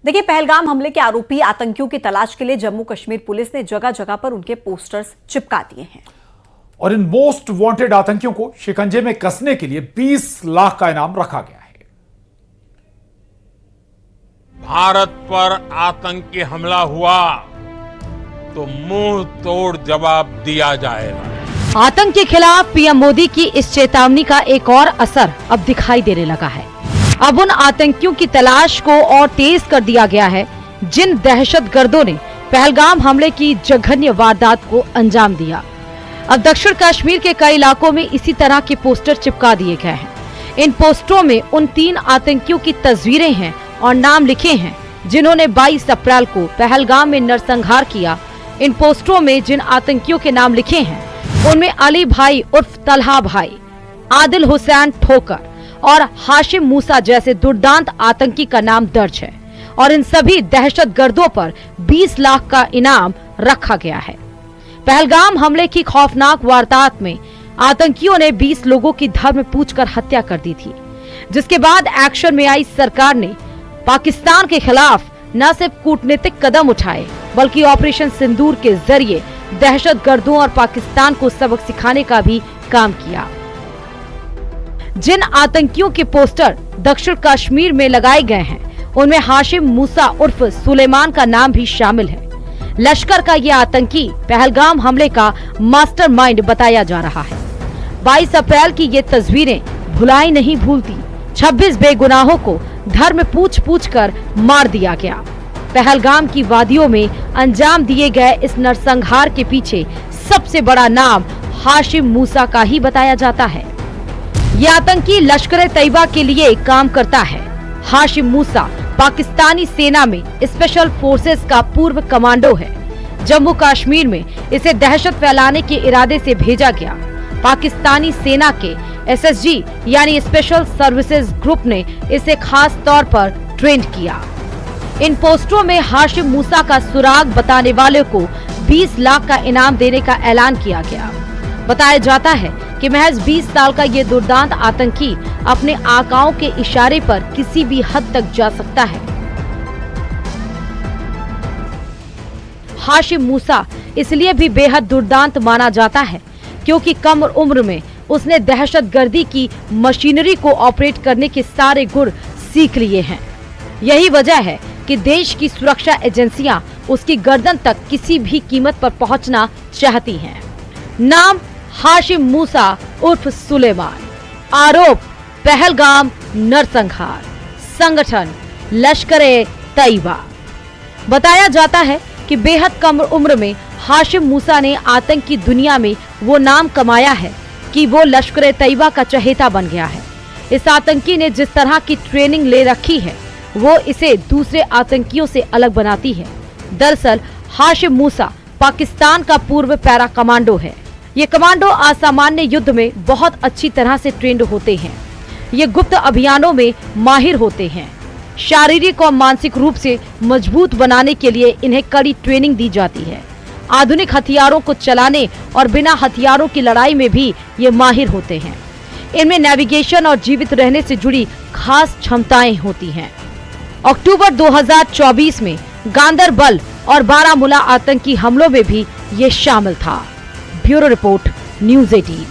देखिए, पहलगाम हमले के आरोपी आतंकियों की तलाश के लिए जम्मू कश्मीर पुलिस ने जगह जगह पर उनके पोस्टर्स चिपका दिए हैं और इन मोस्ट वांटेड आतंकियों को शिकंजे में कसने के लिए 20 लाख का इनाम रखा गया है। भारत पर आतंकी हमला हुआ तो मुंह तोड़ जवाब दिया जाएगा। आतंक के खिलाफ पीएम मोदी की इस चेतावनी का एक और असर अब दिखाई देने लगा है। अब उन आतंकियों की तलाश को और तेज कर दिया गया है जिन दहशतगर्दों ने पहलगाम हमले की जघन्य वारदात को अंजाम दिया। अब दक्षिण कश्मीर के कई इलाकों में इसी तरह के पोस्टर चिपका दिए गए हैं। इन पोस्टरों में उन 3 आतंकियों की तस्वीरें हैं और नाम लिखे हैं जिन्होंने 22 अप्रैल को पहलगाम में नरसंहार किया। इन पोस्टरों में जिन आतंकियों के नाम लिखे हैं उनमें अली भाई उर्फ तलहा भाई, आदिल हुसैन ठोकर और हाशिम मूसा जैसे दुर्दांत आतंकी का नाम दर्ज है और इन सभी दहशतगर्दों पर 20 लाख का इनाम रखा गया है। पहलगाम हमले की खौफनाक वारदात में आतंकियों ने 20 लोगों की धर्म पूछकर हत्या कर दी थी, जिसके बाद एक्शन में आई सरकार ने पाकिस्तान के खिलाफ न सिर्फ कूटनीतिक कदम उठाए बल्कि ऑपरेशन सिंदूर के जरिए दहशतगर्दों और पाकिस्तान को सबक सिखाने का भी काम किया। जिन आतंकियों के पोस्टर दक्षिण कश्मीर में लगाए गए हैं उनमें हाशिम मूसा उर्फ सुलेमान का नाम भी शामिल है। लश्कर का ये आतंकी पहलगाम हमले का मास्टरमाइंड बताया जा रहा है। 22 अप्रैल की ये तस्वीरें भुलाई नहीं भूलती। 26 बेगुनाहों को धर्म पूछ कर मार दिया गया। पहलगाम की वादियों में अंजाम दिए गए इस नरसंहार के पीछे सबसे बड़ा नाम हाशिम मूसा का ही बताया जाता है। ये आतंकी लश्कर तैयबा के लिए काम करता है। हाशिम मूसा पाकिस्तानी सेना में स्पेशल फोर्सेस का पूर्व कमांडो है। जम्मू कश्मीर में इसे दहशत फैलाने के इरादे से भेजा गया। पाकिस्तानी सेना के SSG यानी स्पेशल सर्विसेज ग्रुप ने इसे खास तौर पर ट्रेन किया। इन पोस्टरों में हाशिम मूसा का सुराग बताने वाले को 20 लाख का इनाम देने का ऐलान किया गया। बताया जाता है कि महज 20 साल का ये दुर्दांत आतंकी अपने आकाओं के इशारे पर किसी भी हद तक जा सकता है। हाशिम मूसा इसलिए भी बेहद दुर्दांत माना जाता है क्योंकि कम उम्र में उसने दहशतगर्दी की मशीनरी को ऑपरेट करने के सारे गुर सीख लिए हैं। यही वजह है कि देश की सुरक्षा एजेंसियां उसकी गर्दन तक किसी भी कीमत पर पहुंचना चाहती हैं। नाम हाशिम मूसा उर्फ सुलेमान, आरोप पहलगाम नरसंहार, संगठन लश्कर तैयबा। बताया जाता है कि बेहद कम उम्र में हाशिम मूसा ने आतंकी दुनिया में वो नाम कमाया है कि वो लश्कर तैयबा का चहेता बन गया है। इस आतंकी ने जिस तरह की ट्रेनिंग ले रखी है वो इसे दूसरे आतंकियों से अलग बनाती है। दरअसल हाशिम मूसा पाकिस्तान का पूर्व पैरा कमांडो है। ये कमांडो असामान्य युद्ध में बहुत अच्छी तरह से ट्रेंड होते हैं। ये गुप्त अभियानों में माहिर होते हैं। शारीरिक और मानसिक रूप से मजबूत बनाने के लिए इन्हें कड़ी ट्रेनिंग दी जाती है। आधुनिक हथियारों को चलाने और बिना हथियारों की लड़ाई में भी ये माहिर होते हैं। इनमें नेविगेशन और जीवित रहने से जुड़ी खास क्षमताएं होती हैं। अक्टूबर 2024 में गांदरबल और बारामूला आतंकी हमलों में भी ये शामिल था। Bureau report, news 18।